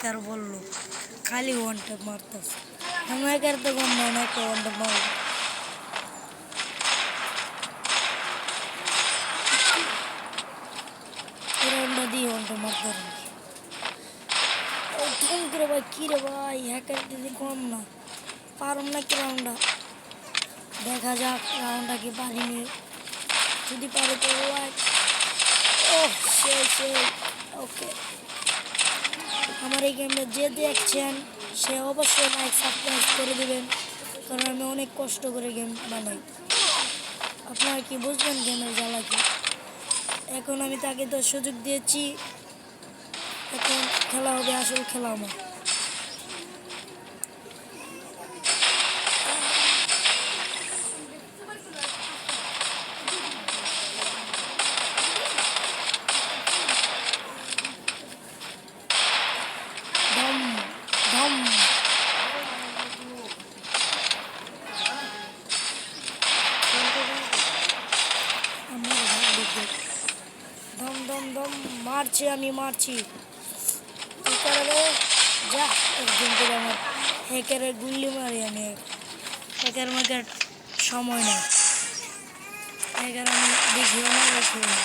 Hacker বললো, খালি one tap মারতেছে। আমি হ্যাকার তো কম না, একটা ওয়ান ট্যাপ মারবো। রাউন্ডটা দিয়ে ওয়ান ট্যাপ মারতে পারি। তুমি করে ভাই, কী রে ভাই, হ্যাকার দিদি কম না, পারম না কি রাউন্ডটা? দেখা যাক রাউন্ডটা কি পারিনি, যদি পারে তো ও সে ওকে। আমার এই গেমটা যে দেখছেন সে অবশ্যই লাইক সাবস্ক্রাইব করে দেবেন, কারণ আমি অনেক কষ্ট করে গেম বানাই। আপনারা কি বুঝবেন গেমের জ্বালা কি? এখন আমি তাকে তো সুযোগ দিয়েছি, এখন খেলা হবে, আসল খেলা আমার। ধম ধম ধম ধম ধম মারছি, আমি মারছি। কি করে যা একজন করে আমার হ্যাকারের গুল্লি মারি আমি। হ্যাকার মার্কার সময় নেই, হ্যাকার আমি দেখিও না, দেখিও না।